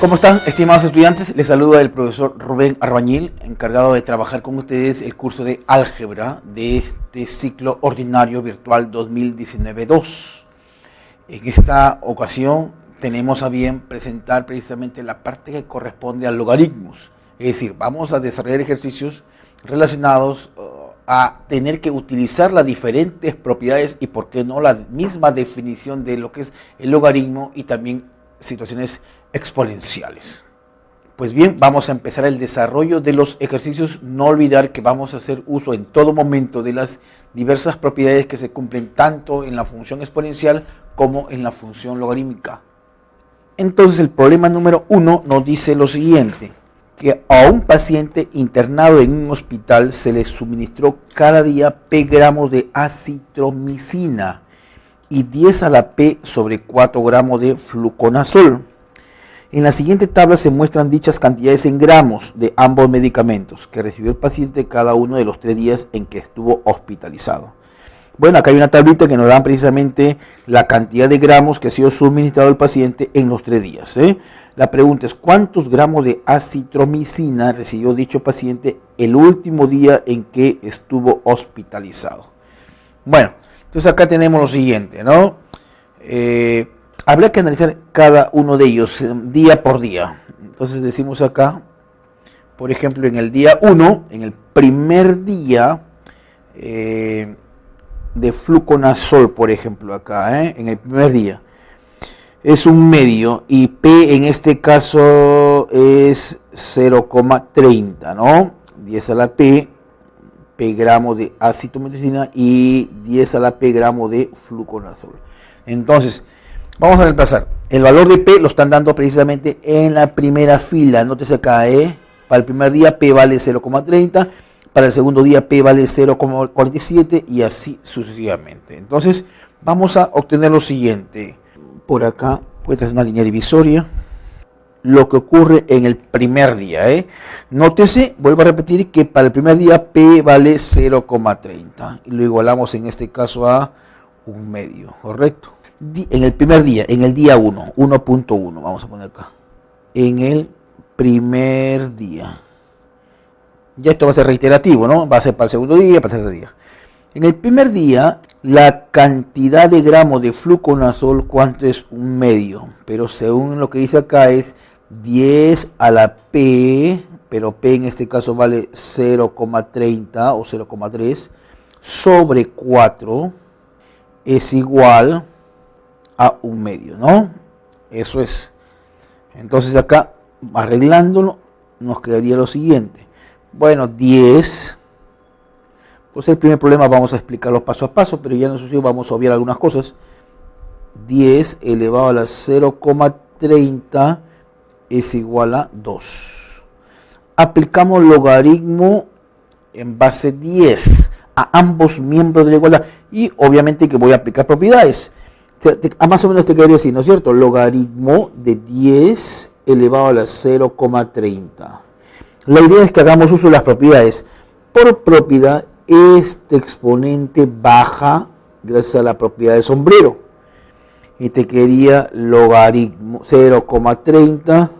¿Cómo están, estimados estudiantes? Les saluda el profesor Rubén Arbañil, encargado de trabajar con ustedes el curso de álgebra de este ciclo ordinario virtual 2019-2. En esta ocasión tenemos a bien presentar precisamente la parte que corresponde a logaritmos. Es decir, vamos a desarrollar ejercicios relacionados a tener que utilizar las diferentes propiedades y, por qué no, la misma definición de lo que es el logaritmo y también situaciones exponenciales. Pues bien, vamos a empezar el desarrollo de los ejercicios. No olvidar que vamos a hacer uso en todo momento de las diversas propiedades que se cumplen tanto en la función exponencial como en la función logarítmica. Entonces el problema número 1 nos dice lo siguiente: que a un paciente internado en un hospital se le suministró cada día P gramos de acitromicina y 10 a la P sobre 4 gramos de fluconazol. En la siguiente tabla se muestran dichas cantidades en gramos de ambos medicamentos que recibió el paciente cada uno de los 3 días en que estuvo hospitalizado. Bueno, acá hay una tablita que nos da precisamente la cantidad de gramos que ha sido suministrado al paciente en los 3 días. La pregunta es: ¿cuántos gramos de acitromicina recibió dicho paciente el último día en que estuvo hospitalizado? Bueno, entonces acá tenemos lo siguiente, ¿no? Habría que analizar cada uno de ellos día por día. Entonces decimos acá, por ejemplo, en el día 1, en el primer día de fluconazol, por ejemplo, acá, en el primer día, es un medio y P en este caso es 0,30, ¿no? 10 a la P gramos de acitromicina y 10 a la P gramos de fluconazol. Entonces, vamos a reemplazar. El valor de P lo están dando precisamente en la primera fila. Nótese acá, para el primer día P vale 0,30, para el segundo día P vale 0,47 y así sucesivamente. Entonces, vamos a obtener lo siguiente. Por acá, puede ser una línea divisoria. Lo que ocurre en el primer día, Nótese, vuelvo a repetir, que para el primer día P vale 0,30 y lo igualamos en este caso a un medio, ¿correcto? En el primer día, en el día 1, 1.1, vamos a poner acá. En el primer día. Ya esto va a ser reiterativo, ¿no? Va a ser para el segundo día, para el tercer día. En el primer día, la cantidad de gramos de fluconazol, ¿cuánto es? Un medio. Pero según lo que dice acá es 10 a la P, pero P en este caso vale 0,30 o 0,3 sobre 4 es igual a un medio, ¿no? Eso es. Entonces acá, arreglándolo, nos quedaría lo siguiente. Bueno, 10. Pues el primer problema vamos a explicarlo paso a paso, pero ya en eso vamos a obviar algunas cosas. 10 elevado a la 0,30 es igual a 2. Aplicamos logaritmo en base 10 a ambos miembros de la igualdad. Y obviamente que voy a aplicar propiedades. Más o menos te quedaría así, ¿no es cierto? Logaritmo de 10 elevado a la 0,30. La idea es que hagamos uso de las propiedades. Por propiedad, este exponente baja gracias a la propiedad del sombrero. Y te quedaría logaritmo 0,30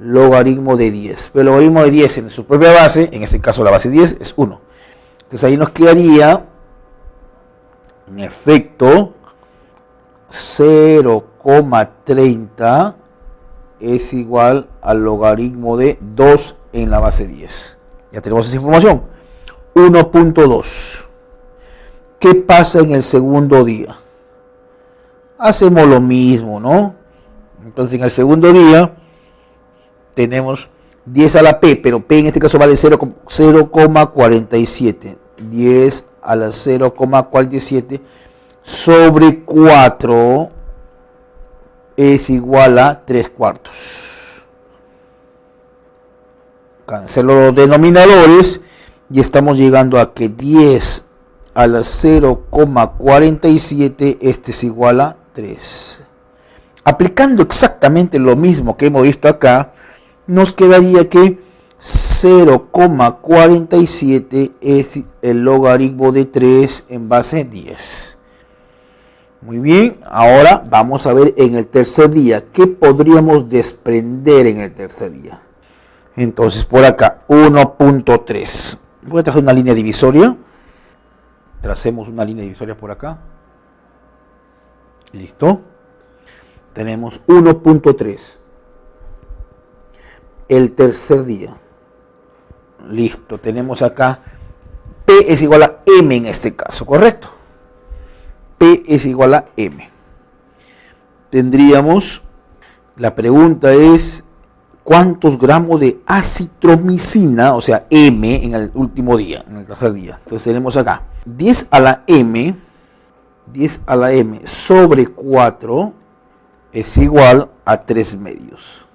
logaritmo de 10. Pero el logaritmo de 10 en su propia base, en este caso la base 10, es 1. Entonces ahí nos quedaría, en efecto, 0,30 es igual al logaritmo de 2 en la base 10. Ya tenemos esa información. 1.2. ¿Qué pasa en el segundo día? Hacemos lo mismo, ¿no? Entonces en el segundo día tenemos 10 a la P, pero P en este caso vale 0,47. 10 a la 0,47 sobre 4 es igual a 3 cuartos. Cancelo los denominadores y estamos llegando a que 10 a la 0,47 este es igual a 3. Aplicando exactamente lo mismo que hemos visto acá, nos quedaría que 0,47 es el logaritmo de 3 en base 10. Muy bien, ahora vamos a ver en el tercer día, ¿qué podríamos desprender en el tercer día? Entonces, por acá, 1.3. Voy a trazar una línea divisoria. Tracemos una línea divisoria por acá. Listo. Tenemos 1.3. El tercer día. Listo. Tenemos acá P es igual a M en este caso, ¿correcto? P es igual a M. Tendríamos, la pregunta es, ¿cuántos gramos de acitromicina, o sea, M, en el último día, en el tercer día? Entonces tenemos acá 10 a la M sobre 4 es igual a 3 medios.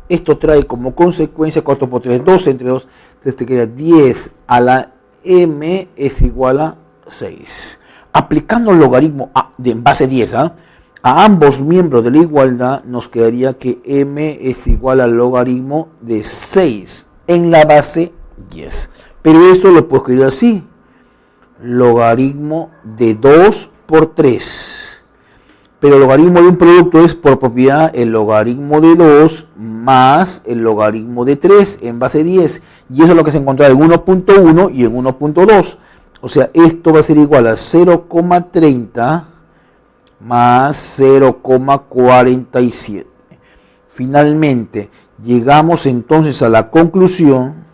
Esto trae como consecuencia 4 por 3, 12 entre 2, entonces te queda 10 a la M es igual a 6. Aplicando el logaritmo en base 10 a ambos miembros de la igualdad, nos quedaría que M es igual al logaritmo de 6 en la base 10. Pero eso lo puedo escribir así. Logaritmo de 2 por 3. Pero el logaritmo de un producto es por propiedad el logaritmo de 2 más el logaritmo de 3 en base 10. Y eso es lo que se encuentra en 1.1 y en 1.2. O sea, esto va a ser igual a 0,30 más 0,47. Finalmente, llegamos entonces a la conclusión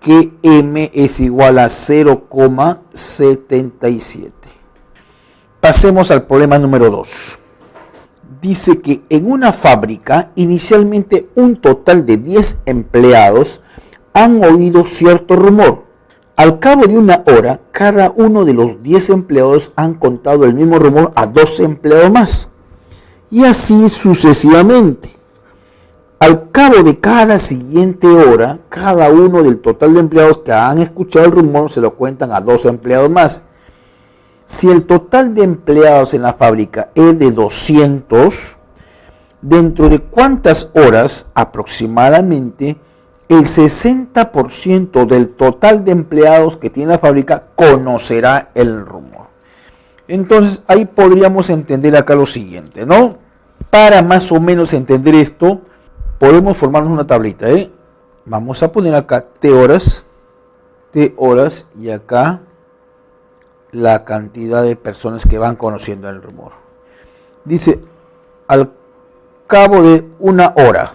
que M es igual a 0,77. Pasemos al problema número 2. Dice que en una fábrica, inicialmente un total de 10 empleados han oído cierto rumor. Al cabo de una hora, cada uno de los 10 empleados han contado el mismo rumor a 12 empleados más. Y así sucesivamente. Al cabo de cada siguiente hora, cada uno del total de empleados que han escuchado el rumor se lo cuentan a 12 empleados más. Si el total de empleados en la fábrica es de 200, ¿dentro de cuántas horas aproximadamente el 60% del total de empleados que tiene la fábrica conocerá el rumor? Entonces ahí podríamos entender acá lo siguiente, ¿no? Para más o menos entender esto, podemos formarnos una tablita, ¿eh? Vamos a poner acá T horas y acá la cantidad de personas que van conociendo el rumor. Dice, al cabo de una hora,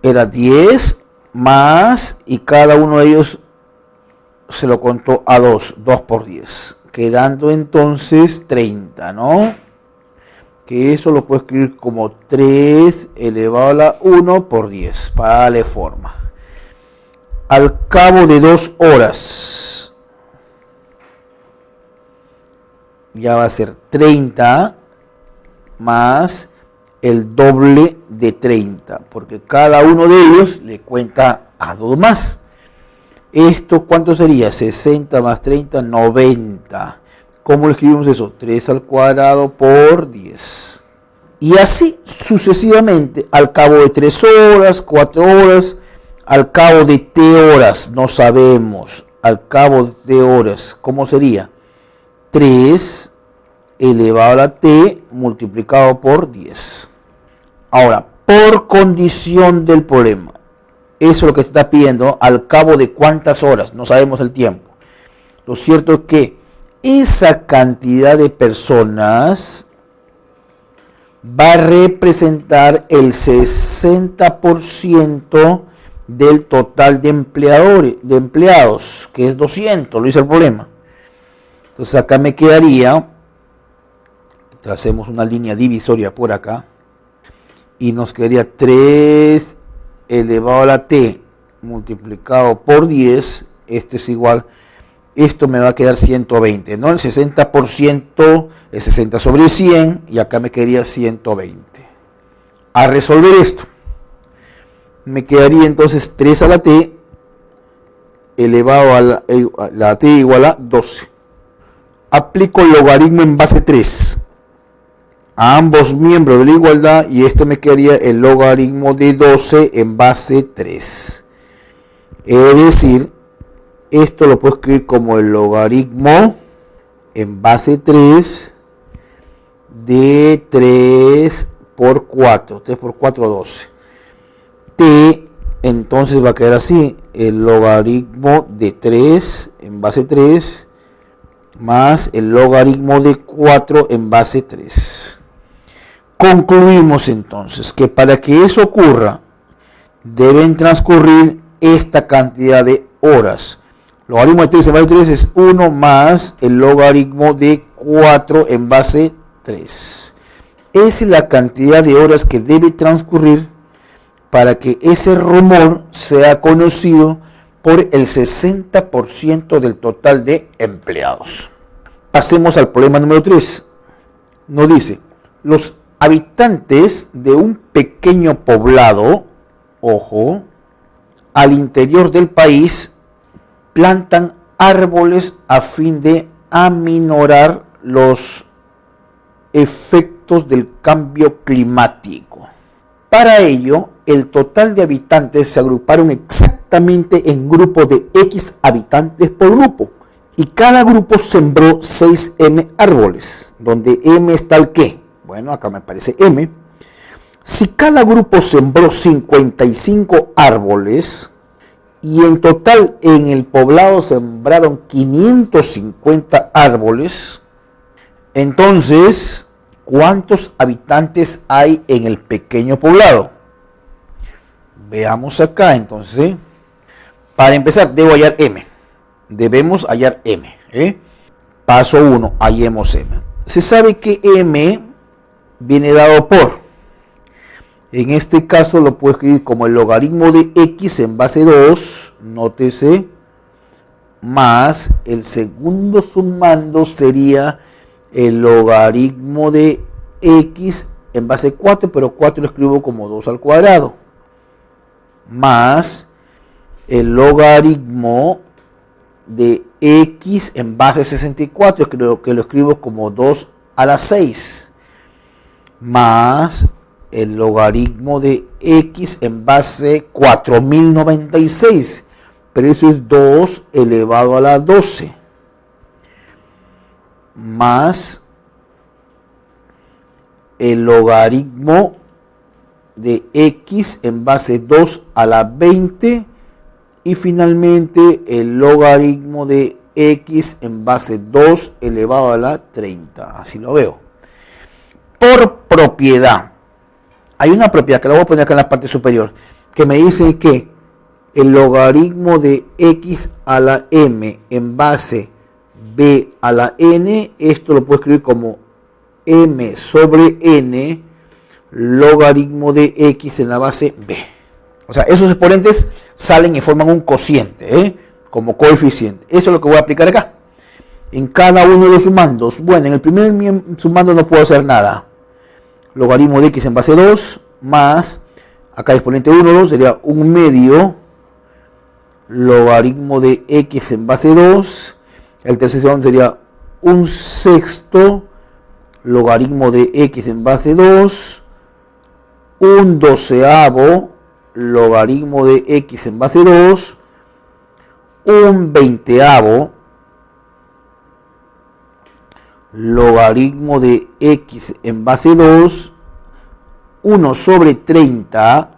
era 10 más y cada uno de ellos se lo contó a 2 por 10, quedando entonces 30, ¿no? Que eso lo puedo escribir como 3 elevado a la 1 por 10, para darle forma. Al cabo de 2 horas, ya va a ser 30 más el doble de 30, porque cada uno de ellos le cuenta a 2 más. ¿Esto cuánto sería? 60 más 30, 90. ¿Cómo lo escribimos eso? 3 al cuadrado por 10. Y así sucesivamente, al cabo de 3 horas, 4 horas, al cabo de T horas, no sabemos, al cabo de T horas, ¿cómo sería? 3 elevado a la T multiplicado por 10. Ahora, por condición del problema, eso es lo que se está pidiendo, al cabo de cuántas horas, no sabemos el tiempo. Lo cierto es que esa cantidad de personas va a representar el 60% del total de empleados, que es 200, lo dice el problema. Entonces acá me quedaría, tracemos una línea divisoria por acá, y nos quedaría 3 elevado a la T multiplicado por 10, esto es igual, esto me va a quedar 120, ¿no? El 60% es 60 sobre 100 y acá me quedaría 120. A resolver esto, me quedaría entonces 3 a la T elevado a la T igual a 12. Aplico el logaritmo en base 3 a ambos miembros de la igualdad y esto me quedaría el logaritmo de 12 en base 3. Es decir, esto lo puedo escribir como el logaritmo en base 3 de 3 por 4. 3 por 4, 12. T entonces va a quedar así. El logaritmo de 3 en base 3 más el logaritmo de 4 en base 3. Concluimos entonces que para que eso ocurra deben transcurrir esta cantidad de horas. Logaritmo de 3 en base 3 es 1 más el logaritmo de 4 en base 3. Esa es la cantidad de horas que debe transcurrir para que ese rumor sea conocido por el 60% del total de empleados. Pasemos al problema número 3. Nos dice, los habitantes de un pequeño poblado, ojo, al interior del país, plantan árboles a fin de aminorar los efectos del cambio climático. Para ello, el total de habitantes se agruparon exactamente en grupos de X habitantes por grupo. Y cada grupo sembró 6M árboles, donde M está el qué. Bueno, acá me aparece M. Si cada grupo sembró 55 árboles, y en total en el poblado sembraron 550 árboles, entonces, ¿cuántos habitantes hay en el pequeño poblado? Veamos acá entonces. Para empezar, debo hallar M. Debemos hallar M. Paso 1, hallemos M. Se sabe que M viene dado por, en este caso lo puedo escribir como el logaritmo de X en base 2, nótese, más el segundo sumando sería el logaritmo de X en base 4, pero 4 lo escribo como 2 al cuadrado, más el logaritmo de X en base 64, creo que lo escribo como 2 a la 6, más el logaritmo de X en base 4096, pero eso es 2 elevado a la 12, más el logaritmo de X en base 2 a la 20, y finalmente el logaritmo de X en base 2 elevado a la 30. Así lo veo. Por propiedad. Hay una propiedad que la voy a poner acá en la parte superior, que me dice que el logaritmo de X a la M en base B a la N, esto lo puedo escribir como M sobre N, logaritmo de X en la base B. O sea, esos exponentes salen y forman un cociente, como coeficiente. Eso es lo que voy a aplicar acá. En cada uno de los sumandos. Bueno, en el primer sumando no puedo hacer nada. Logaritmo de X en base 2 más, acá exponente 1, 2, sería 1 medio. Logaritmo de X en base 2. El tercer sumando sería 1 sexto. Logaritmo de X en base 2. 1 doceavo. Logaritmo de X en base 2, 1 veinteavo, logaritmo de X en base 2, 1 sobre 30,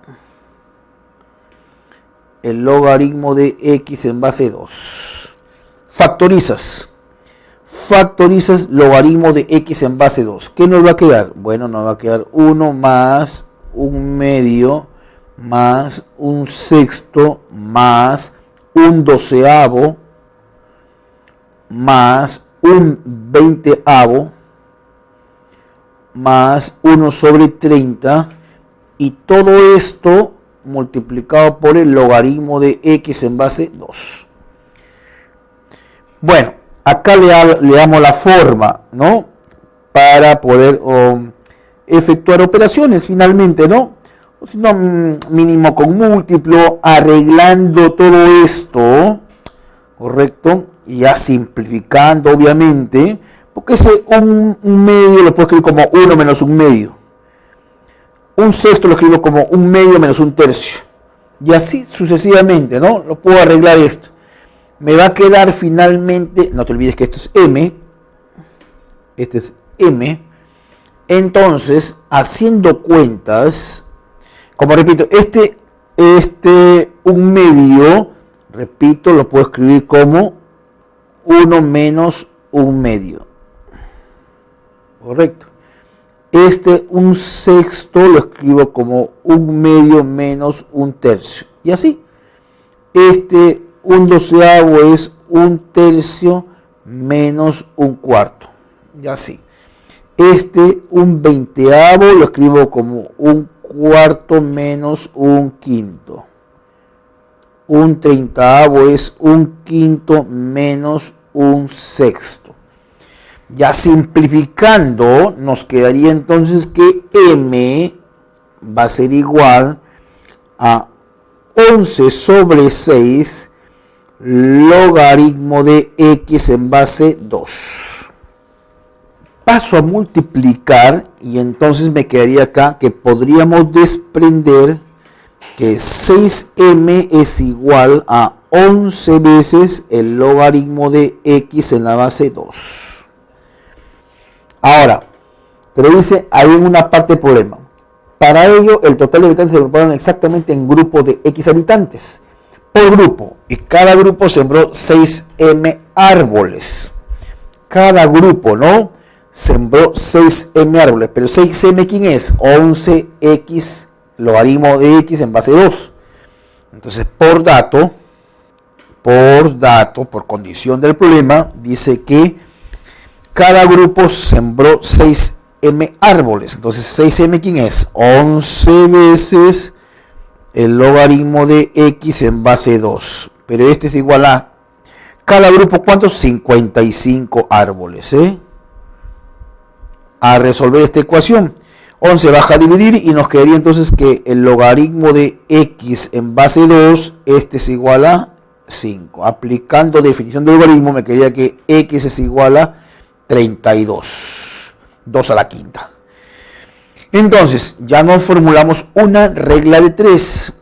el logaritmo de X en base 2. Factorizas logaritmo de X en base 2. ¿Qué nos va a quedar? Bueno, nos va a quedar 1 más 1 medio más 1 sexto más 1 doceavo más 1 veinteavo más 1 sobre 30, y todo esto multiplicado por el logaritmo de X en base 2. Bueno, acá le damos la forma, ¿no? Para poder efectuar operaciones finalmente, ¿no? Si no, mínimo con múltiplo, arreglando todo esto, ¿correcto? Y ya simplificando, obviamente, porque ese un medio lo puedo escribir como 1 menos 1 medio. 1 sexto lo escribo como 1 medio menos 1 tercio. Y así sucesivamente, ¿no? Lo puedo arreglar esto. Me va a quedar finalmente, no te olvides que esto es M, este es m. Entonces, haciendo cuentas, como repito, un medio, repito, lo puedo escribir como 1 menos un medio. Correcto. Un sexto lo escribo como un medio menos un tercio. Y así. Un doceavo es un tercio menos un cuarto. Y así. Un veinteavo lo escribo como un cuarto menos un quinto. Un treintaavo es un quinto menos un sexto. Ya simplificando, nos quedaría entonces que m va a ser igual a 11 sobre 6 logaritmo de x en base 2. Paso a multiplicar y entonces me quedaría acá que podríamos desprender que 6m es igual a 11 veces el logaritmo de x en la base 2. Ahora, pero dice, hay una parte del problema. Para ello, el total de habitantes se agruparon exactamente en grupos de x habitantes por grupo. Y cada grupo sembró 6m árboles. Cada grupo, ¿no? Sembró 6m árboles. Pero 6m, ¿quién es? 11x logaritmo de x en base 2. Entonces, por condición del problema, dice que cada grupo sembró 6m árboles. Entonces, 6m, ¿quién es? 11 veces el logaritmo de x en base 2. Pero este es igual a cada grupo, ¿cuántos? 55 árboles. A resolver esta ecuación, 11 baja a dividir y nos quedaría entonces que el logaritmo de x en base 2, es igual a 5. Aplicando definición de logaritmo, me quedaría que x es igual a 32. 2 a la quinta. Entonces, ya nos formulamos una regla de 3.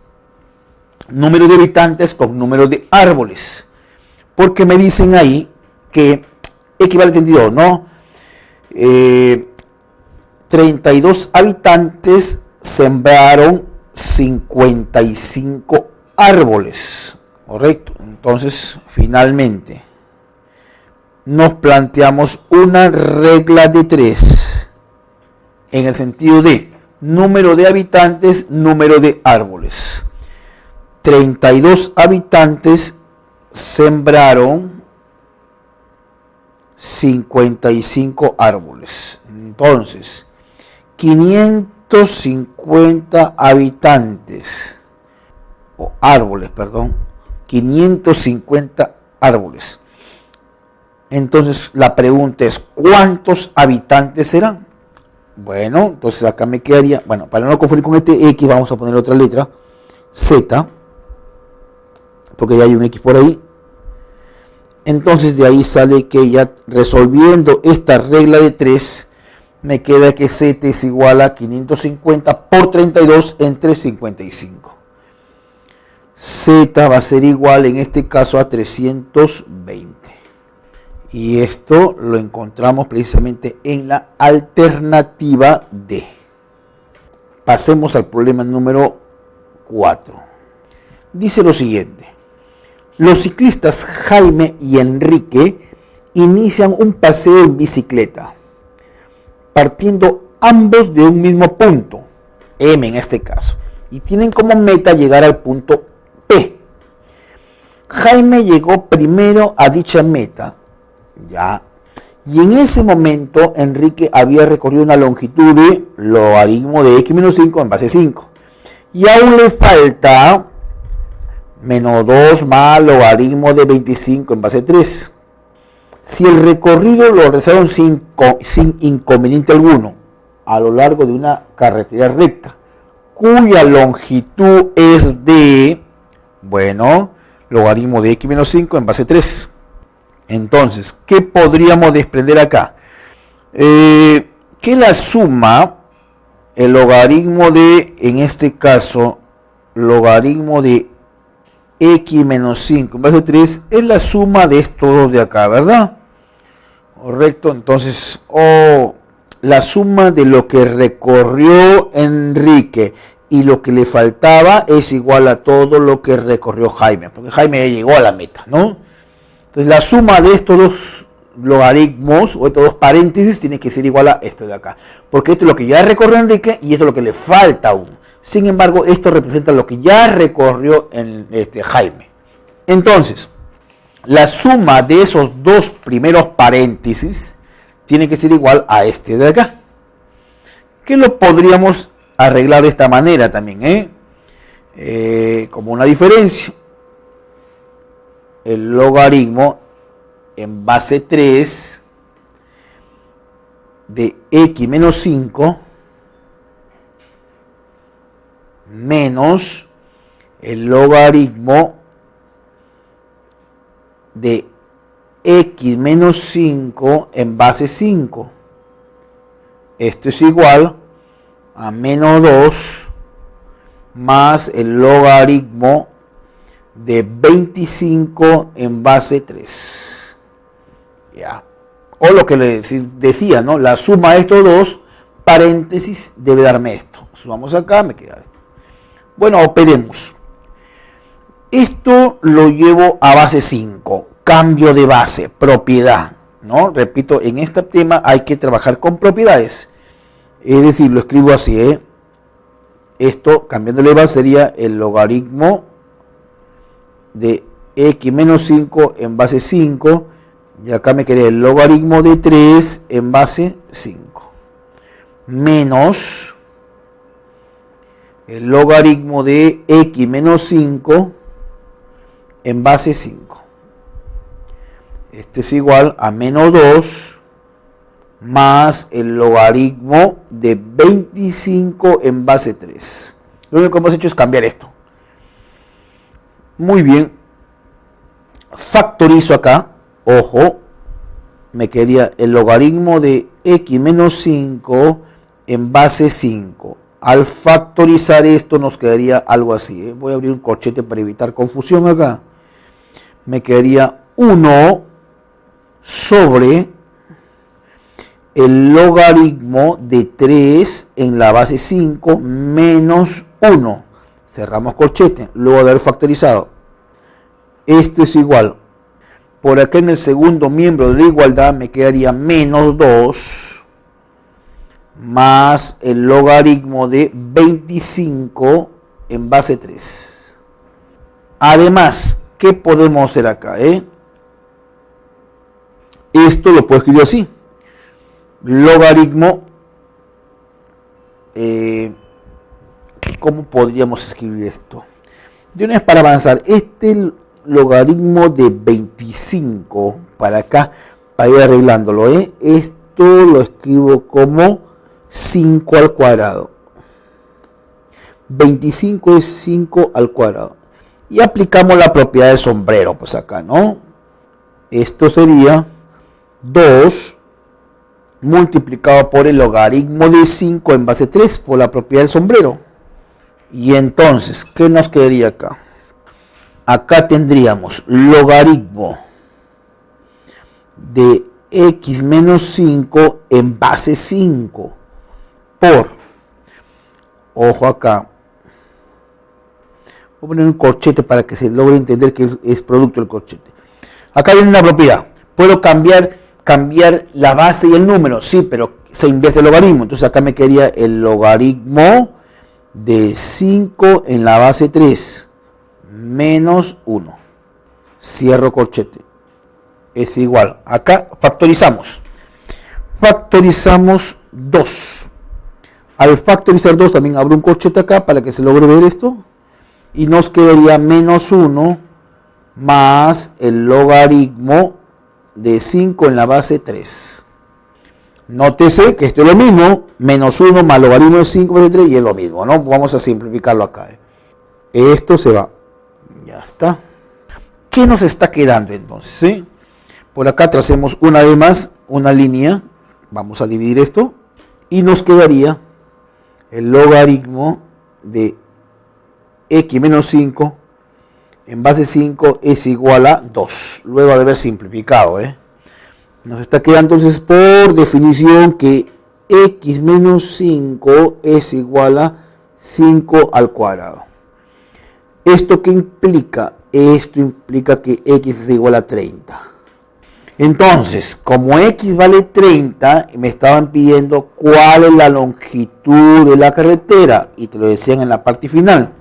Número de habitantes con número de árboles. Porque me dicen ahí que equivale a 32, ¿no? 32 habitantes sembraron 55 árboles. Correcto. Entonces, finalmente, nos planteamos una regla de 3 en el sentido de número de habitantes, número de árboles. 32 habitantes sembraron 55 árboles. Entonces, 550 habitantes, o árboles, perdón, 550 árboles. Entonces, la pregunta es, ¿cuántos habitantes serán? Bueno, entonces acá me quedaría, bueno, para no confundir con este X, vamos a poner otra letra, Z, porque ya hay un X por ahí. Entonces, de ahí sale que ya resolviendo esta regla de 3, me queda que Z es igual a 550 por 32 entre 55. Z va a ser igual en este caso a 320. Y esto lo encontramos precisamente en la alternativa D. Pasemos al problema número 4. Dice lo siguiente. Los ciclistas Jaime y Enrique inician un paseo en bicicleta, partiendo ambos de un mismo punto, M en este caso, y tienen como meta llegar al punto P. Jaime llegó primero a dicha meta, ya, y en ese momento Enrique había recorrido una longitud de logaritmo de x menos 5 en base 5, y aún le falta menos 2 más logaritmo de 25 en base 3. Si el recorrido lo realizaron sin inconveniente alguno a lo largo de una carretera recta, cuya longitud es de, bueno, logaritmo de x menos 5 en base 3. Entonces, ¿qué podríamos desprender acá? Que la suma, el logaritmo de, en este caso, logaritmo de x menos 5 en base 3 es la suma de estos dos de acá, ¿verdad? Correcto, entonces, la suma de lo que recorrió Enrique y lo que le faltaba es igual a todo lo que recorrió Jaime, porque Jaime ya llegó a la meta, ¿no? Entonces la suma de estos dos logaritmos o estos dos paréntesis tiene que ser igual a esto de acá, porque esto es lo que ya recorrió Enrique y esto es lo que le falta aún. Sin embargo, esto representa lo que ya recorrió en Jaime. Entonces, la suma de esos dos primeros paréntesis tiene que ser igual a este de acá. Que lo podríamos arreglar de esta manera también, como una diferencia. El logaritmo en base 3 de x menos 5 menos el logaritmo de x menos 5 en base 5. Esto es igual a menos 2 más el logaritmo de 25 en base 3. Ya. O lo que le decía, ¿no? La suma de estos dos paréntesis debe darme esto. Sumamos acá, me queda esto. Bueno, operemos. Esto lo llevo a base 5. Cambio de base, propiedad, ¿no? Repito, en este tema hay que trabajar con propiedades. Es decir, lo escribo así, Esto, cambiándole de base, sería el logaritmo de x menos 5 en base 5. Y acá me quedé el logaritmo de 3 en base 5. Menos el logaritmo de x menos 5 en base 5. Este es igual a menos 2 más el logaritmo de 25 en base 3. Lo único que hemos hecho es cambiar esto. Muy bien. Factorizo acá. Ojo. Me quedaría el logaritmo de x menos 5 en base 5. Al factorizar esto nos quedaría algo así. Voy a abrir un corchete para evitar confusión acá. Me quedaría 1 sobre el logaritmo de 3 en la base 5 menos 1. Cerramos corchete, luego de haber factorizado. Esto es igual. Por acá en el segundo miembro de la igualdad me quedaría menos 2 más el logaritmo de 25 en base 3. Además, ¿qué podemos hacer acá? Esto lo puedo escribir así. Logaritmo, ¿cómo podríamos escribir esto? De una vez para avanzar, este logaritmo de 25 para acá, para ir arreglándolo, esto lo escribo como 5 al cuadrado. 25 es 5 al cuadrado. Y aplicamos la propiedad del sombrero, pues acá, ¿no? Esto sería 2 multiplicado por el logaritmo de 5 en base 3 por la propiedad del sombrero. Y entonces, ¿qué nos quedaría acá? Acá tendríamos logaritmo de x menos 5 en base 5 por, ojo acá, voy a poner un corchete para que se logre entender que es producto del corchete. Acá viene una propiedad, puedo cambiar la base y el número, sí, pero se invierte el logaritmo. Entonces acá me quedaría el logaritmo de 5 en la base 3 menos 1. Cierro corchete. Es igual. Acá factorizamos. Factorizamos 2. Al factorizar 2 también abro un corchete acá para que se logre ver esto. Y nos quedaría menos 1 más el logaritmo de 5 en la base 3. Nótese que esto es lo mismo, menos 1 más logaritmo de 5 base 3 y es lo mismo, ¿no? Vamos a simplificarlo acá. Esto se va. Ya está. ¿Qué nos está quedando entonces? ¿Sí? Por acá tracemos una vez más una línea. Vamos a dividir esto. Y nos quedaría el logaritmo de x menos 5 en base 5 es igual a 2. Luego de haber simplificado, Nos está quedando entonces por definición que x menos 5 es igual a 5 al cuadrado. ¿Esto qué implica? Esto implica que x es igual a 30. Entonces, como x vale 30, me estaban pidiendo cuál es la longitud de la carretera y te lo decían en la parte final.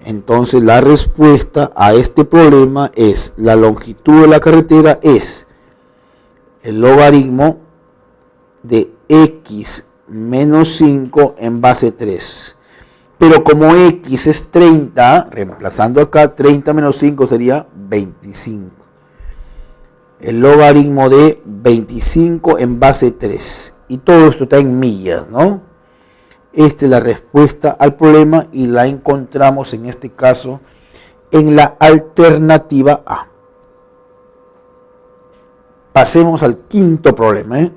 Entonces, la respuesta a este problema es, la longitud de la carretera es el logaritmo de x menos 5 en base 3. Pero como x es 30, reemplazando acá, 30 menos 5 sería 25. El logaritmo de 25 en base 3. Y todo esto está en millas, ¿no? Esta es la respuesta al problema y la encontramos en este caso en la alternativa A. Pasemos al quinto problema,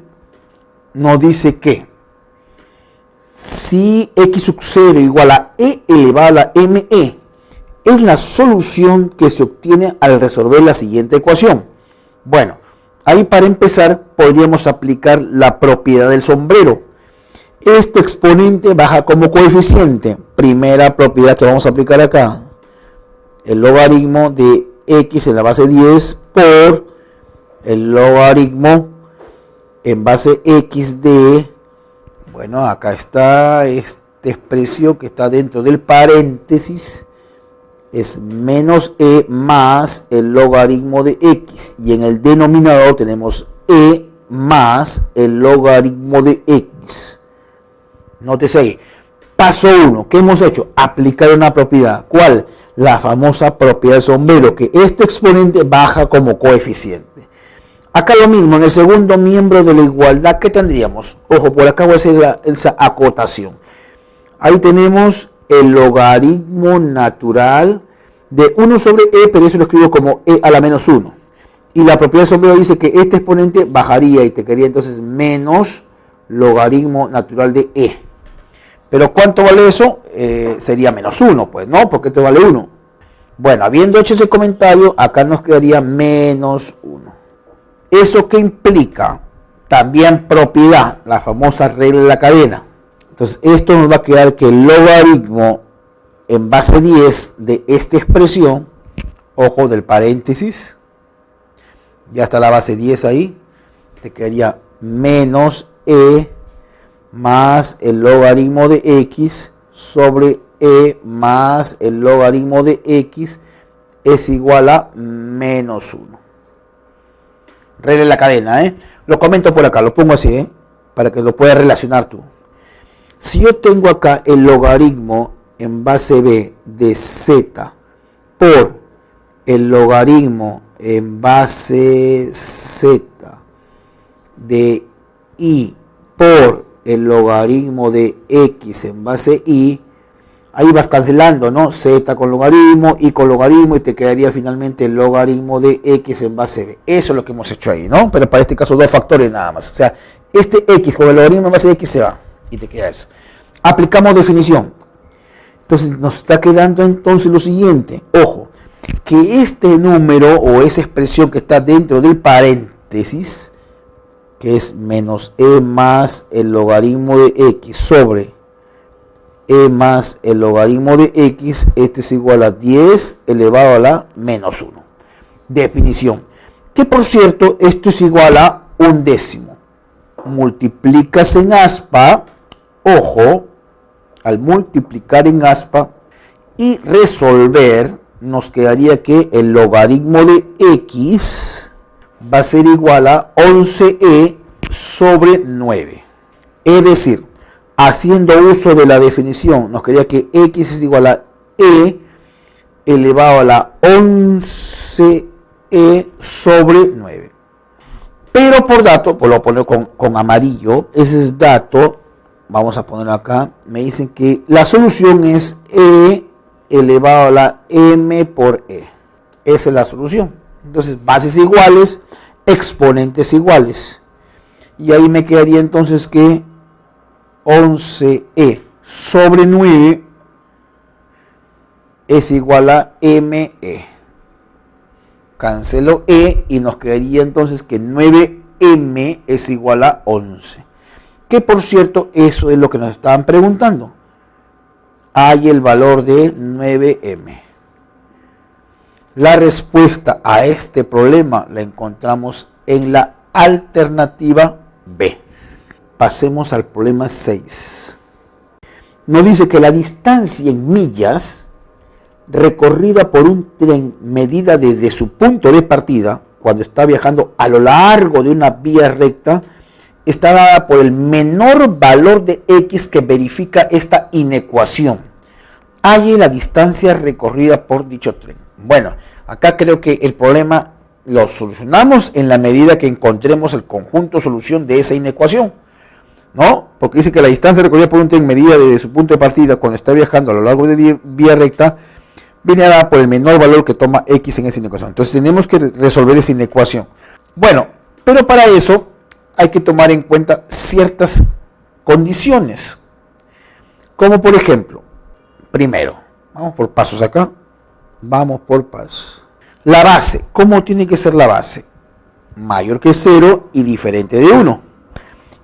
Nos dice que si x sub 0 igual a e elevado a la me, es la solución que se obtiene al resolver la siguiente ecuación. Bueno, ahí para empezar podríamos aplicar la propiedad del sombrero. Este exponente baja como coeficiente. Primera propiedad que vamos a aplicar acá. El logaritmo de x en la base 10 por el logaritmo en base x de, bueno, acá está esta expresión que está dentro del paréntesis, es menos e más el logaritmo de x, y en el denominador tenemos e más el logaritmo de x. Nótese ahí, paso 1, ¿qué hemos hecho? Aplicar una propiedad. ¿Cuál? La famosa propiedad del sombrero, que este exponente baja como coeficiente. Acá lo mismo, en el segundo miembro de la igualdad, ¿qué tendríamos? Ojo, por acá voy a hacer esa acotación. Ahí tenemos el logaritmo natural de 1 sobre e, pero eso lo escribo como e a la menos 1. Y la propiedad del sombrero dice que este exponente bajaría y te quedaría entonces menos logaritmo natural de e. Pero ¿cuánto vale eso? Sería menos 1, pues, ¿no? Porque esto vale 1. Bueno, habiendo hecho ese comentario, acá nos quedaría menos 1. ¿Eso qué implica? También propiedad, la famosa regla de la cadena. Entonces, esto nos va a quedar que el logaritmo en base 10 de esta expresión, ojo del paréntesis, ya está la base 10 ahí, te quedaría menos e más el logaritmo de x sobre e más el logaritmo de x es igual a menos 1. Regla de la cadena, Lo comento por acá, lo pongo así, para que lo puedas relacionar tú. Si yo tengo acá el logaritmo en base b de z por el logaritmo en base z de y por el logaritmo de x en base y, ahí vas cancelando, ¿no? Z con logaritmo, y con logaritmo, y te quedaría finalmente el logaritmo de x en base b. Eso es lo que hemos hecho ahí, ¿no? Pero para este caso 2 factores nada más. O sea, este x con el logaritmo en base de x se va, y te queda eso. Aplicamos definición. Entonces nos está quedando entonces lo siguiente. Ojo, que este número o esa expresión que está dentro del paréntesis, que es menos e más el logaritmo de x sobre e más el logaritmo de x, este es igual a 10 elevado a la menos 1. Definición. Que por cierto, esto es igual a 1/10. Multiplicas en aspa, ojo, al multiplicar en aspa y resolver, nos quedaría que el logaritmo de x va a ser igual a 11e sobre 9. Es decir, haciendo uso de la definición, nos quedaría que x es igual a e elevado a la 11e sobre 9. Pero por dato, pues lo pongo con amarillo, ese es dato, vamos a ponerlo acá, me dicen que la solución es e elevado a la m por e. Esa es la solución. Entonces, bases iguales, exponentes iguales. Y ahí me quedaría entonces que 11e sobre 9 es igual a me. Cancelo e y nos quedaría entonces que 9 m es igual a 11. Que por cierto, eso es lo que nos estaban preguntando. Hay el valor de 9m. La respuesta a este problema la encontramos en la alternativa B. Pasemos al problema 6. Nos dice que la distancia en millas recorrida por un tren medida desde su punto de partida, cuando está viajando a lo largo de una vía recta, está dada por el menor valor de x que verifica esta inecuación. Halle la distancia recorrida por dicho tren. Bueno, acá creo que el problema lo solucionamos en la medida que encontremos el conjunto solución de esa inecuación, ¿no? Porque dice que la distancia recorrida por un tren medida desde su punto de partida cuando está viajando a lo largo de vía recta viene dada por el menor valor que toma x en esa inecuación. Entonces tenemos que resolver esa inecuación. Bueno, pero para eso hay que tomar en cuenta ciertas condiciones. Como por ejemplo, primero, vamos por pasos acá. Vamos por pasos. La base, ¿cómo tiene que ser la base? Mayor que 0 y diferente de 1.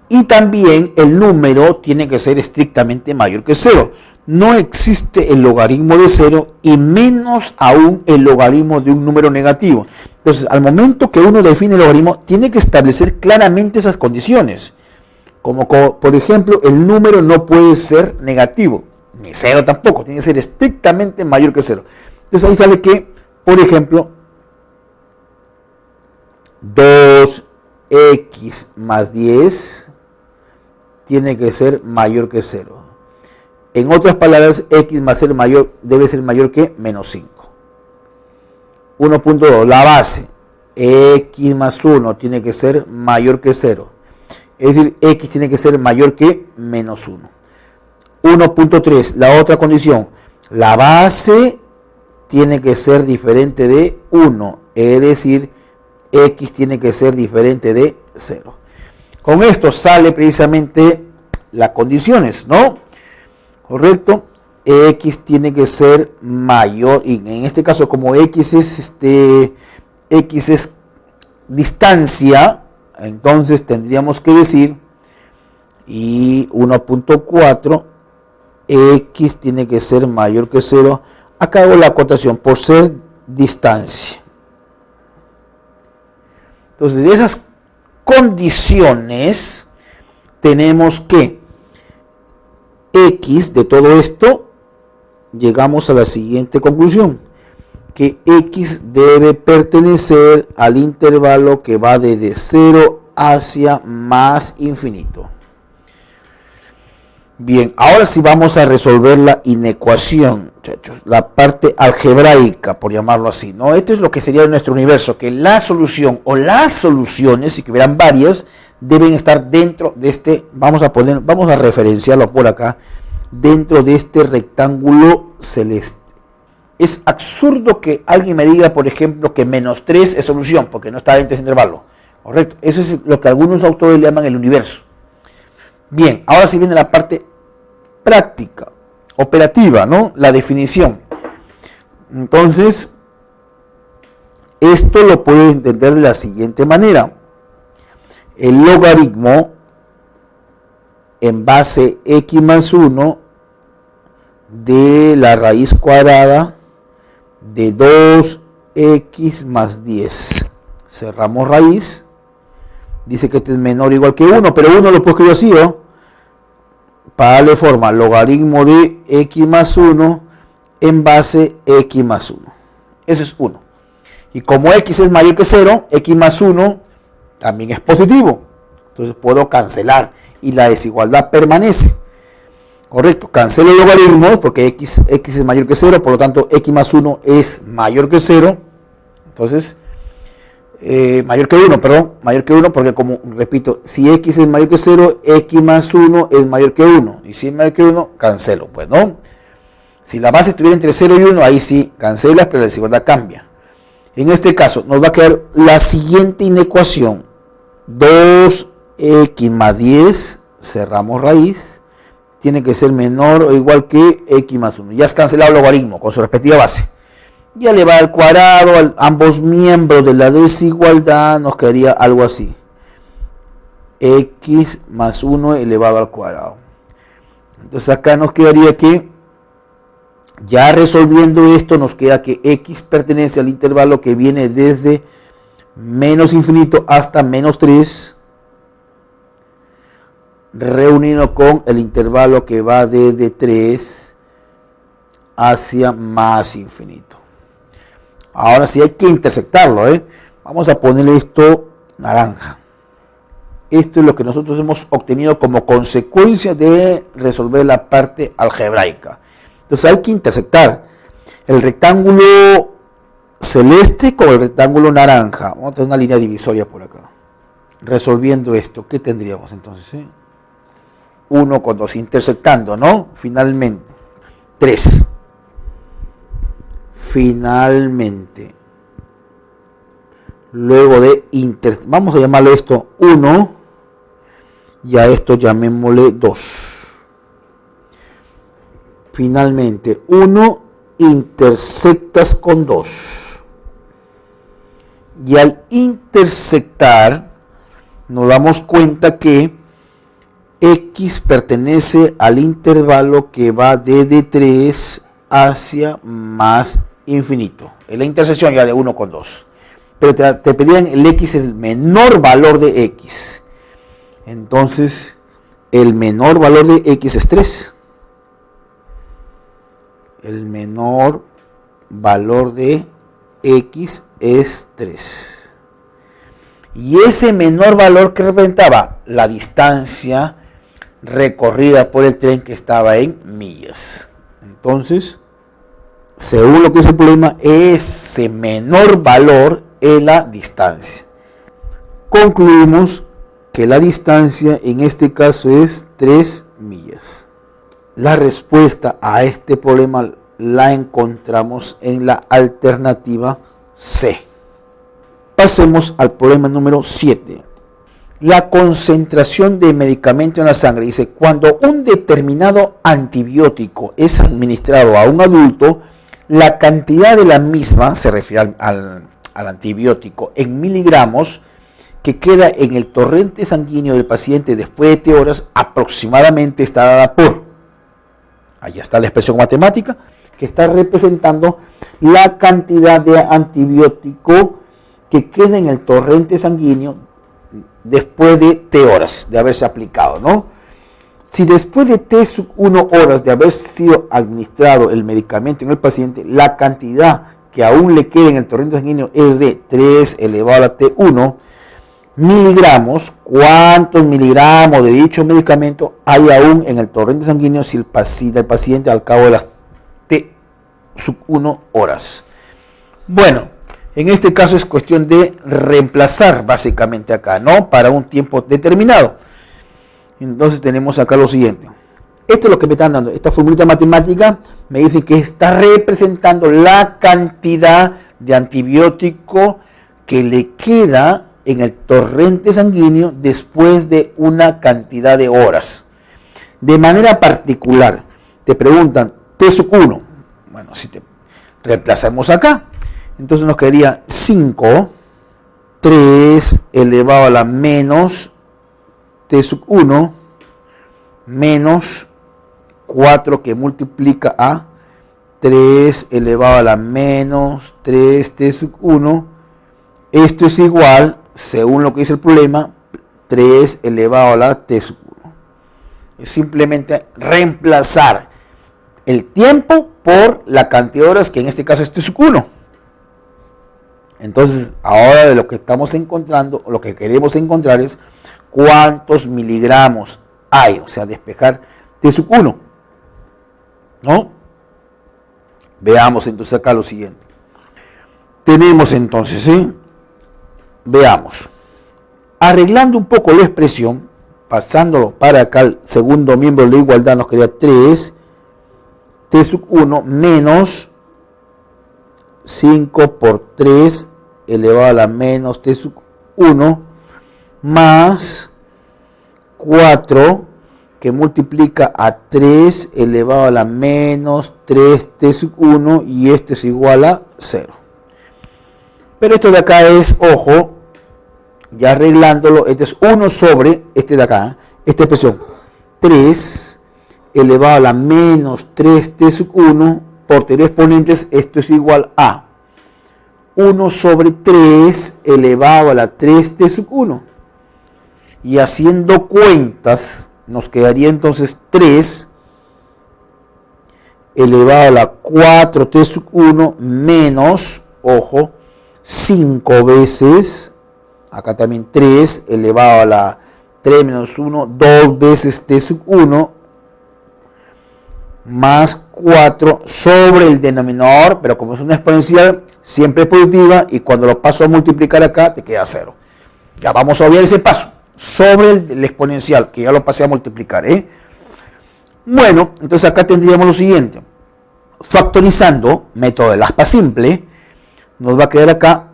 Y también el número tiene que ser estrictamente mayor que 0. No existe el logaritmo de 0 y menos aún el logaritmo de un número negativo. Entonces, al momento que uno define el logaritmo, tiene que establecer claramente esas condiciones. Como por ejemplo, el número no puede ser negativo, ni 0 tampoco, tiene que ser estrictamente mayor que 0. Entonces ahí sale que, por ejemplo, 2x más 10 tiene que ser mayor que 0. En otras palabras, x más 0 debe ser mayor que menos 5. 1.2, la base, x más 1 tiene que ser mayor que 0. Es decir, x tiene que ser mayor que menos 1. 1.3, la otra condición, la base tiene que ser diferente de 1, es decir, x tiene que ser diferente de 0. Con esto sale precisamente las condiciones, ¿no? ¿Correcto? X tiene que ser mayor, y en este caso como x es distancia, entonces tendríamos que decir, y 1.4, x tiene que ser mayor que 0. Acá hago la acotación por ser distancia. Entonces, de esas condiciones, tenemos que x de todo esto, llegamos a la siguiente conclusión, que x debe pertenecer al intervalo que va desde 0 hacia más infinito. Bien, ahora sí vamos a resolver la inecuación, muchachos, la parte algebraica, por llamarlo así, ¿no? Esto es lo que sería nuestro universo, que la solución o las soluciones, si que hubieran varias, deben estar dentro de este, vamos a referenciarlo por acá, dentro de este rectángulo celeste. Es absurdo que alguien me diga, por ejemplo, que menos 3 es solución, porque no está dentro de ese intervalo, ¿correcto? Eso es lo que algunos autores le llaman el universo. Bien, ahora sí viene la parte práctica, operativa, ¿no? La definición. Entonces, esto lo puedo entender de la siguiente manera. El logaritmo en base x más 1 de la raíz cuadrada de 2x más 10. Cerramos raíz. Dice que este es menor o igual que 1, pero 1 lo puedo escribir así, ¿no? Para darle forma, logaritmo de x más 1 en base x más 1. Eso es 1. Y como x es mayor que 0, x más 1 también es positivo. Entonces puedo cancelar y la desigualdad permanece. Correcto, cancelo el logaritmo porque x es mayor que 0, por lo tanto x más 1 es mayor que 0. Entonces, mayor que 1 porque como repito, si x es mayor que 0, x más 1 es mayor que 1. Y si es mayor que 1, cancelo, pues, ¿no? Si la base estuviera entre 0 y 1, ahí sí cancelas, pero la desigualdad cambia. En este caso, nos va a quedar la siguiente inecuación. 2x más 10, cerramos raíz, tiene que ser menor o igual que x más 1. Ya has cancelado el logaritmo con su respectiva base. Ya le va al cuadrado a ambos miembros de la desigualdad, nos quedaría algo así. x más 1 elevado al cuadrado. Entonces acá nos quedaría que, ya resolviendo esto, nos queda que x pertenece al intervalo que viene desde menos infinito hasta menos 3, reunido con el intervalo que va desde 3 hacia más infinito. Ahora sí hay que intersectarlo, Vamos a ponerle esto naranja. Esto es lo que nosotros hemos obtenido como consecuencia de resolver la parte algebraica. Entonces hay que intersectar el rectángulo celeste con el rectángulo naranja. Vamos a tener una línea divisoria por acá. Resolviendo esto, ¿qué tendríamos entonces? 1 con 2, intersectando, ¿no? Finalmente. 3. Finalmente. Luego de vamos a llamarle esto 1 y a esto llamémosle 2. Finalmente, 1 intersectas con 2. Y al intersectar, nos damos cuenta que x pertenece al intervalo que va desde 3 hacia más infinito. Es la intersección ya de 1 con 2. Pero te pedían el x es el menor valor de x. Entonces, el menor valor de x es 3. El menor valor de x es 3. Y ese menor valor que representaba la distancia recorrida por el tren, que estaba en millas. Entonces, según lo que es el problema, ese menor valor es la distancia. Concluimos que la distancia en este caso es 3 millas. La respuesta a este problema la encontramos en la alternativa C. Pasemos al problema número 7. La concentración de medicamento en la sangre. Dice, cuando un determinado antibiótico es administrado a un adulto, la cantidad de la misma, se refiere al antibiótico, en miligramos, que queda en el torrente sanguíneo del paciente después de 3 horas, aproximadamente está dada por, allá está la expresión matemática, que está representando la cantidad de antibiótico que queda en el torrente sanguíneo después de T horas de haberse aplicado, ¿no? Si después de T1 horas de haber sido administrado el medicamento en el paciente, la cantidad que aún le queda en el torrente sanguíneo es de 3 elevado a T1 miligramos, ¿cuántos miligramos de dicho medicamento hay aún en el torrente sanguíneo si el paciente al cabo de las T1 horas? Bueno, en este caso es cuestión de reemplazar básicamente acá, ¿no? Para un tiempo determinado. Entonces tenemos acá lo siguiente. Esto es lo que me están dando. Esta formulita matemática me dice que está representando la cantidad de antibiótico que le queda en el torrente sanguíneo después de una cantidad de horas. De manera particular, te preguntan T1. Bueno, si te reemplazamos acá, entonces nos quedaría 5, 3 elevado a la menos T1 menos 4 que multiplica a 3 elevado a la menos 3T1. Esto es igual, según lo que dice el problema, 3 elevado a la T1. Es simplemente reemplazar el tiempo por la cantidad de horas, que en este caso es T1. Entonces, ahora de lo que estamos encontrando, o lo que queremos encontrar es cuántos miligramos hay, o sea, despejar T1, ¿no? Veamos entonces acá lo siguiente. Tenemos entonces, ¿sí? Veamos. Arreglando un poco la expresión, pasándolo para acá al segundo miembro de la igualdad, nos queda 3 T1 menos 5 por 3 elevado a la menos T1 más 4 que multiplica a 3 elevado a la menos 3T1 y esto es igual a 0. Pero esto de acá es, ojo, Ya arreglándolo, este es 1 sobre, este de acá, esta expresión, 3 elevado a la menos 3t sub 1 por teoría de exponentes, esto es igual a 1 sobre 3 elevado a la 3t sub 1. Y haciendo cuentas, nos quedaría entonces 3 elevado a la 4t sub 1 menos, ojo, 5 veces, acá también 3 elevado a la 3 menos 1, 2 veces t sub 1, más 4 sobre el denominador, pero como es una exponencial, siempre es positiva, y cuando lo paso a multiplicar acá, te queda 0. Ya vamos a obviar ese paso, sobre el exponencial, que ya lo pasé a multiplicar, ¿eh? Bueno, entonces acá tendríamos lo siguiente. Factorizando, método del aspa simple, nos va a quedar acá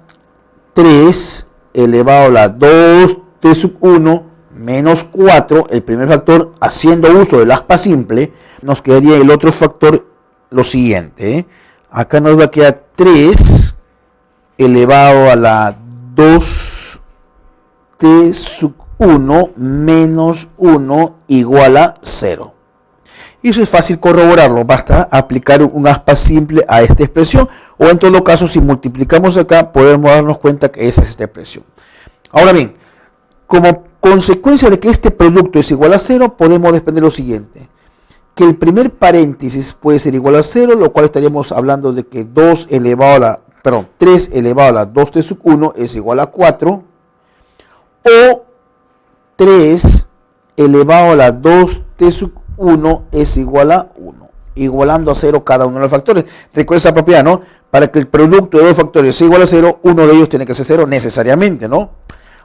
3 elevado a la 2t sub 1 menos 4, el primer factor, haciendo uso del aspa simple, nos quedaría el otro factor lo siguiente, ¿eh? Acá nos va a quedar 3 elevado a la 2t sub 1 menos 1 igual a 0. Y eso es fácil corroborarlo, basta aplicar un aspa simple a esta expresión, o en todo caso, si multiplicamos acá, podemos darnos cuenta que esa es esta expresión. Ahora bien, como consecuencia de que este producto es igual a 0, podemos desprender lo siguiente, que el primer paréntesis puede ser igual a 0, lo cual estaríamos hablando de que 3 elevado a la 2t sub 1 es igual a 4, o 3 elevado a la 2t sub 1 es igual a 1, igualando a 0 cada uno de los factores. Recuerda esa propiedad, ¿no? Para que el producto de dos factores sea igual a 0, uno de ellos tiene que ser 0 necesariamente, ¿no?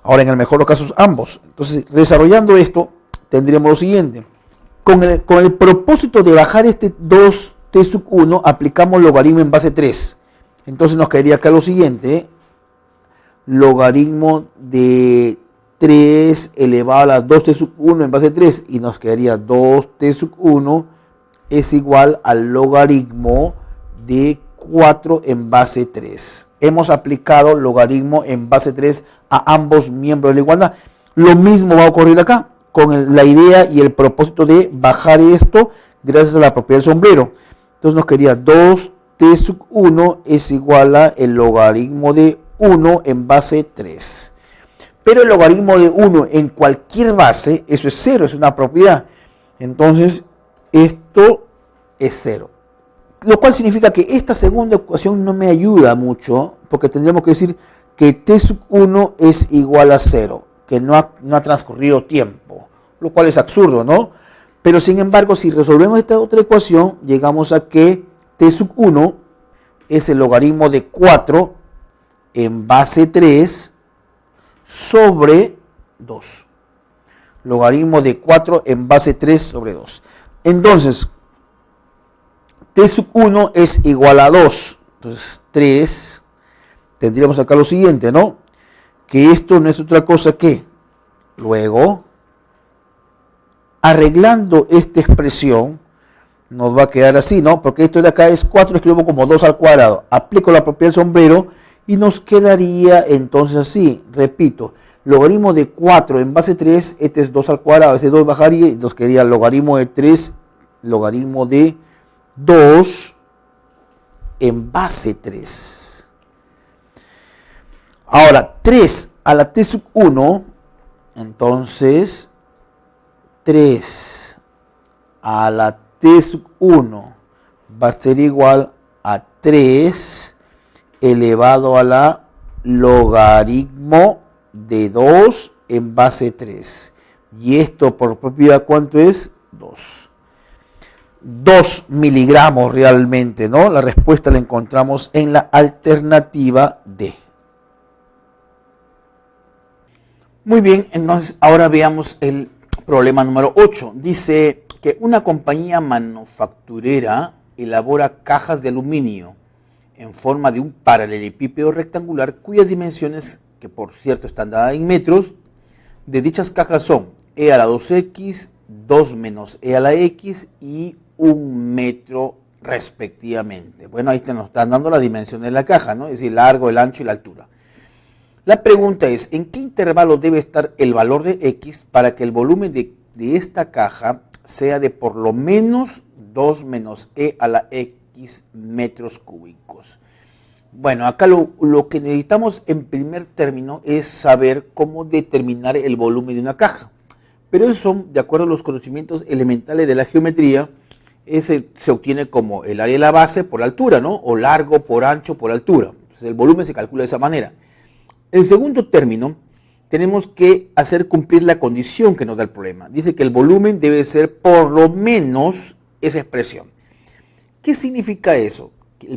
Ahora, en el mejor de los casos, ambos. Entonces, desarrollando esto, tendríamos lo siguiente. Con el propósito de bajar este 2t sub 1, aplicamos logaritmo en base 3. Entonces nos quedaría acá lo siguiente. Logaritmo de 3 elevado a la 2t sub 1 en base 3. Y nos quedaría 2t sub 1 es igual al logaritmo de 4 en base 3. Hemos aplicado logaritmo en base 3 a ambos miembros de la igualdad. Lo mismo va a ocurrir acá, con la idea y el propósito de bajar esto gracias a la propiedad del sombrero. Entonces nos quedaría 2t sub 1 es igual a el logaritmo de 1 en base 3. Pero el logaritmo de 1 en cualquier base, eso es 0, es una propiedad. Entonces, esto es 0. Lo cual significa que esta segunda ecuación no me ayuda mucho, porque tendríamos que decir que t sub 1 es igual a 0, que no ha transcurrido tiempo, lo cual es absurdo, ¿no? Pero sin embargo, si resolvemos esta otra ecuación, llegamos a que t sub 1 es el logaritmo de 4 en base 3 sobre 2. Logaritmo de 4 en base 3 sobre 2. Entonces, t sub 1 es igual a 2. Entonces, 3. Tendríamos acá lo siguiente, ¿no? Que esto no es otra cosa que, luego, arreglando esta expresión, nos va a quedar así, ¿no? Porque esto de acá es 4, escribo como 2 al cuadrado. Aplico la propiedad del sombrero y nos quedaría entonces así. Repito, logaritmo de 4 en base 3, este es 2 al cuadrado, este 2 bajaría y nos quedaría logaritmo de 3, logaritmo de 2 en base 3. Ahora, 3 a la t sub 1, entonces 3 a la t sub 1 va a ser igual a 3 elevado a la logaritmo de 2 en base 3. Y esto por propiedad, ¿cuánto es? 2. 2 miligramos realmente, ¿no? La respuesta la encontramos en la alternativa D. Muy bien, entonces ahora veamos el problema número 8. Dice que una compañía manufacturera elabora cajas de aluminio en forma de un paralelepípedo rectangular cuyas dimensiones, que por cierto están dadas en metros, de dichas cajas son e a la 2x, 2 menos e a la x y 1 metro respectivamente. Bueno, ahí nos están dando la dimensión de la caja, ¿no? Es decir, el largo, el ancho y la altura. La pregunta es, ¿en qué intervalo debe estar el valor de X para que el volumen de esta caja sea de por lo menos 2 menos E a la X metros cúbicos? Bueno, acá lo que necesitamos en primer término es saber cómo determinar el volumen de una caja. Pero eso, de acuerdo a los conocimientos elementales de la geometría, se obtiene como el área de la base por altura, ¿no? O largo por ancho por altura. Entonces el volumen se calcula de esa manera. En segundo término, tenemos que hacer cumplir la condición que nos da el problema. Dice que el volumen debe ser por lo menos esa expresión. ¿Qué significa eso?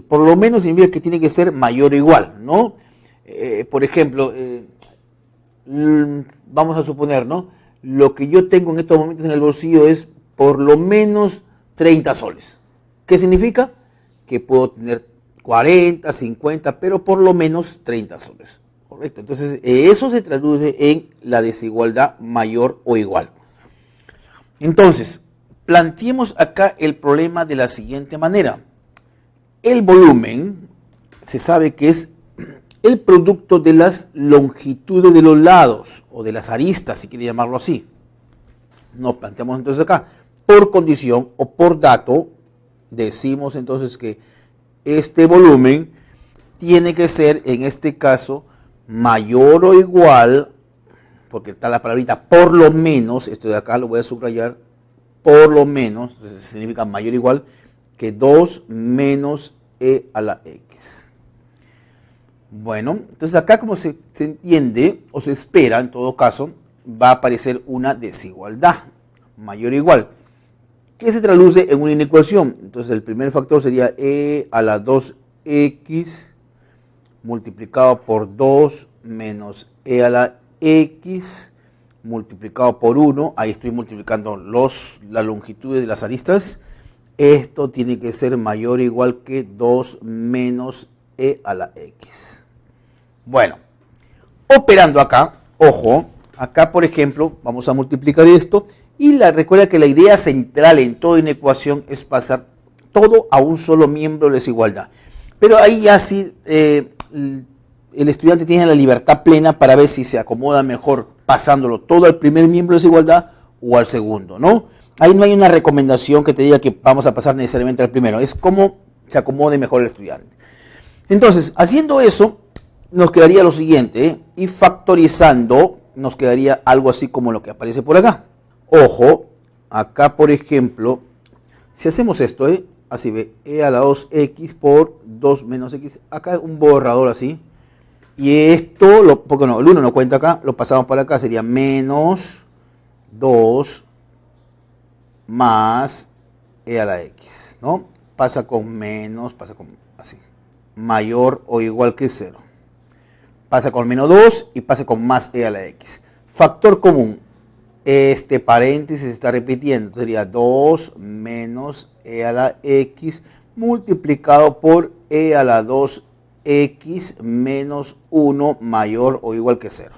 Por lo menos significa que tiene que ser mayor o igual, ¿no? Por ejemplo, vamos a suponer, ¿no? Lo que yo tengo en estos momentos en el bolsillo es por lo menos 30 soles. ¿Qué significa? Que puedo tener 40, 50, pero por lo menos 30 soles. Correcto. Entonces, eso se traduce en la desigualdad mayor o igual. Entonces, planteemos acá el problema de la siguiente manera. El volumen se sabe que es el producto de las longitudes de los lados o de las aristas, si quiere llamarlo así. Nos planteamos entonces acá, por condición o por dato, decimos entonces que este volumen tiene que ser, en este caso, mayor o igual, porque está la palabrita por lo menos, esto de acá lo voy a subrayar, por lo menos, significa mayor o igual, que 2 menos E a la X. Bueno, entonces acá como se entiende, o se espera en todo caso, va a aparecer una desigualdad, mayor o igual, que se traduce en una inecuación. Entonces el primer factor sería E a la 2X multiplicado por 2 menos E a la X multiplicado por 1, ahí estoy multiplicando las longitudes de las aristas. Esto tiene que ser mayor o igual que 2 menos E a la X. Bueno, operando acá, ojo, acá por ejemplo, vamos a multiplicar esto y recuerda que la idea central en toda inecuación es pasar todo a un solo miembro de desigualdad. Pero ahí ya sí el estudiante tiene la libertad plena para ver si se acomoda mejor pasándolo todo al primer miembro de desigualdad o al segundo, ¿no? Ahí no hay una recomendación que te diga que vamos a pasar necesariamente al primero, es cómo se acomode mejor el estudiante. Entonces, haciendo eso, nos quedaría lo siguiente, y factorizando, nos quedaría algo así como lo que aparece por acá. Ojo, acá por ejemplo, si hacemos esto, así ve, E a la 2X por 2 menos X, acá un borrador así, y esto, porque no, el 1 no cuenta acá, lo pasamos para acá, sería menos 2 más E a la X, ¿no? Pasa con menos, pasa con así, mayor o igual que 0. Pasa con menos 2 y pasa con más E a la X. Factor común, este paréntesis se está repitiendo, sería 2 menos E a la X multiplicado por E a la 2X menos 1 mayor o igual que 0.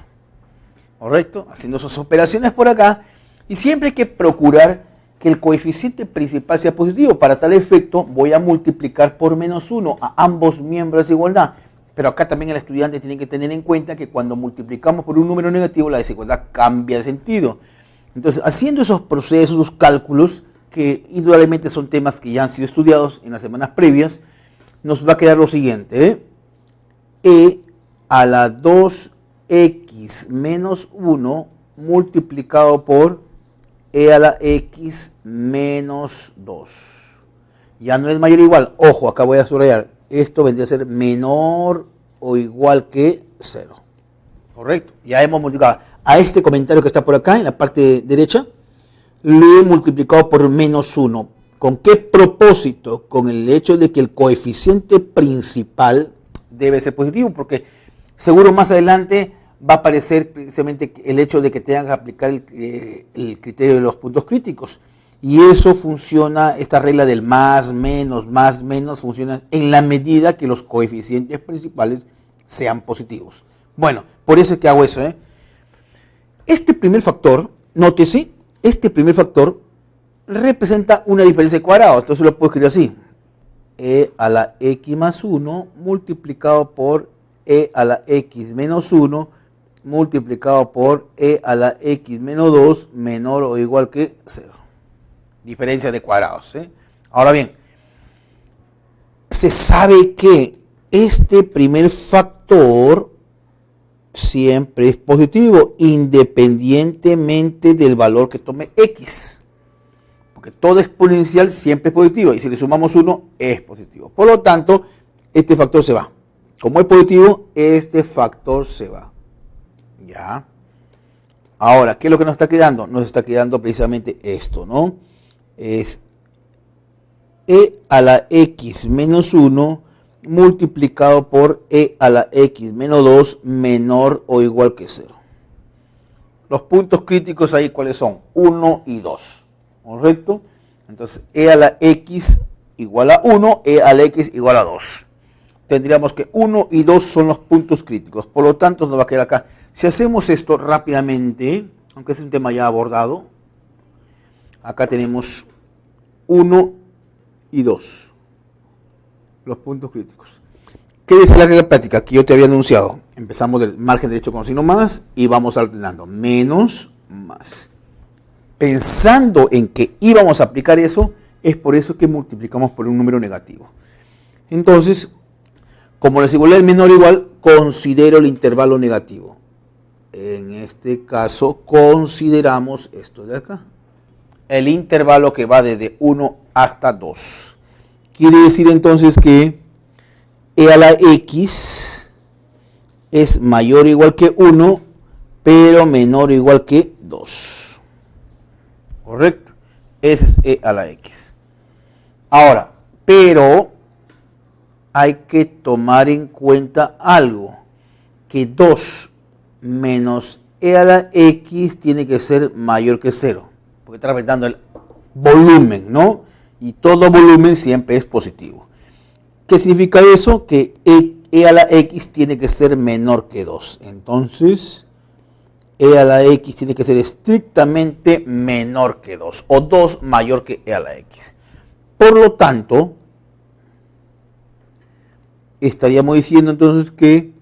¿Correcto? Haciendo esas operaciones por acá, y siempre hay que procurar que el coeficiente principal sea positivo. Para tal efecto voy a multiplicar por menos 1 a ambos miembros de desigualdad. Pero acá también el estudiante tiene que tener en cuenta que cuando multiplicamos por un número negativo la desigualdad cambia de sentido. Entonces, haciendo esos procesos, esos cálculos, que indudablemente son temas que ya han sido estudiados en las semanas previas, nos va a quedar lo siguiente, E a la 2X menos 1 multiplicado por E a la X menos 2. Ya no es mayor o igual. Ojo, acá voy a subrayar. Esto vendría a ser menor o igual que 0. ¿Correcto? Ya hemos multiplicado a este comentario que está por acá en la parte derecha. Lo he multiplicado por menos 1. ¿Con qué propósito? Con el hecho de que el coeficiente principal debe ser positivo. Porque seguro más adelante va a aparecer precisamente el hecho de que tengan que aplicar el criterio de los puntos críticos. Y eso funciona, esta regla del más, menos, funciona en la medida que los coeficientes principales sean positivos. Bueno, por eso es que hago eso. Este primer factor, nótese, este primer factor representa una diferencia de cuadrados. Entonces lo puedo escribir así. E a la X más 1 multiplicado por e a la x menos 1 multiplicado por e a la x menos 2 menor o igual que 0. Diferencia de cuadrados. Ahora bien, se sabe que este primer factor siempre es positivo, independientemente del valor que tome x. Porque todo exponencial siempre es positivo, y si le sumamos 1 es positivo. Por lo tanto, este factor se va. Como es positivo, este factor se va. Ya. Ahora, ¿qué es lo que nos está quedando? Nos está quedando precisamente esto, ¿no? Es e a la x menos 1 multiplicado por e a la x menos 2 menor o igual que 0. Los puntos críticos ahí, ¿cuáles son? 1 y 2. ¿Correcto? Entonces, e a la x igual a 1, e a la x igual a 2. Tendríamos que 1 y 2 son los puntos críticos. Por lo tanto, nos va a quedar acá. Si hacemos esto rápidamente, aunque es un tema ya abordado, acá tenemos 1 y 2. Los puntos críticos. ¿Qué dice la regla práctica que yo te había anunciado? Empezamos del margen derecho con signo más y vamos alternando. Menos, más. Pensando en que íbamos a aplicar eso, es por eso que multiplicamos por un número negativo. Entonces, como la desigualdad es menor o igual, considero el intervalo negativo. En este caso, consideramos esto de acá. El intervalo que va desde 1 hasta 2. Quiere decir entonces que e a la x es mayor o igual que 1, pero menor o igual que 2. ¿Correcto? Ese es e a la x. Ahora, pero hay que tomar en cuenta algo, que 2 menos e a la x tiene que ser mayor que 0, porque está representando el volumen, ¿no? Y todo volumen siempre es positivo. ¿Qué significa eso? Que e a la x tiene que ser menor que 2. Entonces, e a la x tiene que ser estrictamente menor que 2, o 2 mayor que e a la x. Por lo tanto, estaríamos diciendo entonces que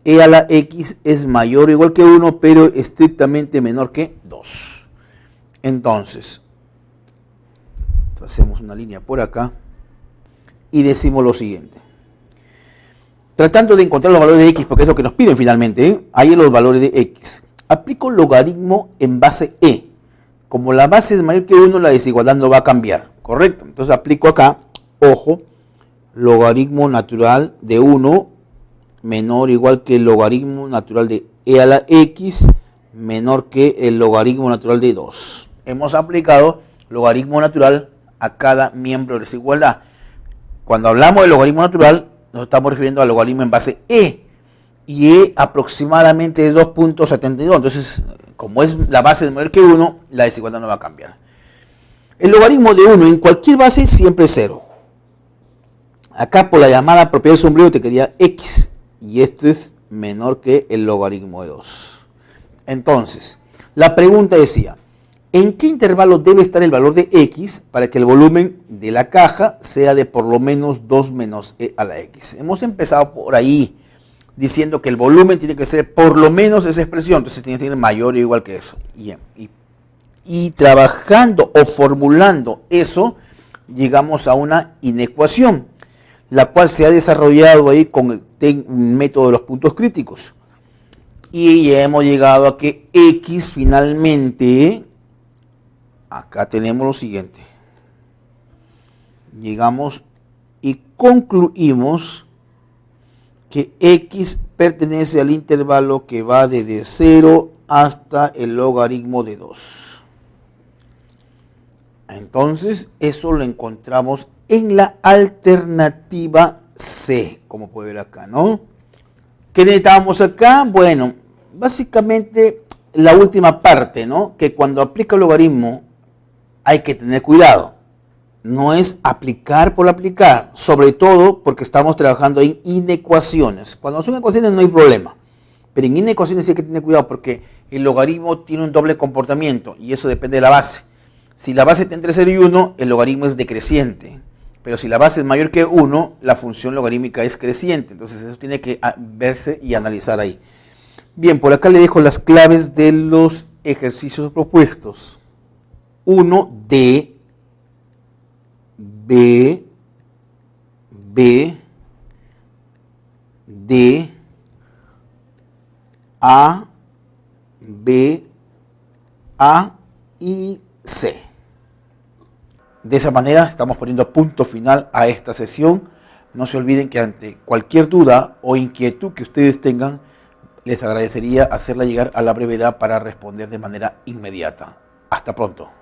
e a la x es mayor o igual que 1, pero estrictamente menor que 2. Entonces, hacemos una línea por acá y decimos lo siguiente. Tratando de encontrar los valores de x, porque es lo que nos piden finalmente, ahí los valores de x. Aplico logaritmo en base e. Como la base es mayor que 1, la desigualdad no va a cambiar, ¿correcto? Entonces aplico acá, ojo, logaritmo natural de 1 menor o igual que el logaritmo natural de e a la x menor que el logaritmo natural de 2. Hemos aplicado logaritmo natural a cada miembro de la desigualdad. Cuando hablamos de logaritmo natural, nos estamos refiriendo al logaritmo en base e. Y e aproximadamente es 2.72. Entonces, como es la base de mayor que 1, la desigualdad no va a cambiar. El logaritmo de 1 en cualquier base siempre es 0. Acá por la llamada propiedad del sombrero te quería x. Y este es menor que el logaritmo de 2. Entonces, la pregunta decía, ¿en qué intervalo debe estar el valor de x para que el volumen de la caja sea de por lo menos 2 menos e a la x? Hemos empezado por ahí diciendo que el volumen tiene que ser por lo menos esa expresión, entonces tiene que ser mayor o igual que eso. Y trabajando o formulando eso, llegamos a una inecuación, la cual se ha desarrollado ahí con el método de los puntos críticos. Y ya hemos llegado a que x finalmente, acá tenemos lo siguiente. Llegamos y concluimos que x pertenece al intervalo que va desde 0 hasta el logaritmo de 2. Entonces, eso lo encontramos en la alternativa C, como puede ver acá, ¿no? ¿Qué necesitábamos acá? Bueno, básicamente la última parte, ¿no? Que cuando aplica el logaritmo hay que tener cuidado. No es aplicar por aplicar, sobre todo porque estamos trabajando en inecuaciones. Cuando son ecuaciones no hay problema, pero en inecuaciones sí hay que tener cuidado porque el logaritmo tiene un doble comportamiento y eso depende de la base. Si la base está entre 0 y 1, el logaritmo es decreciente. Pero si la base es mayor que 1, la función logarítmica es creciente. Entonces eso tiene que verse y analizar ahí. Bien, por acá le dejo las claves de los ejercicios propuestos. 1, D, B, B, D, A, B, A y C. De esa manera estamos poniendo punto final a esta sesión. No se olviden que ante cualquier duda o inquietud que ustedes tengan, les agradecería hacerla llegar a la brevedad para responder de manera inmediata. Hasta pronto.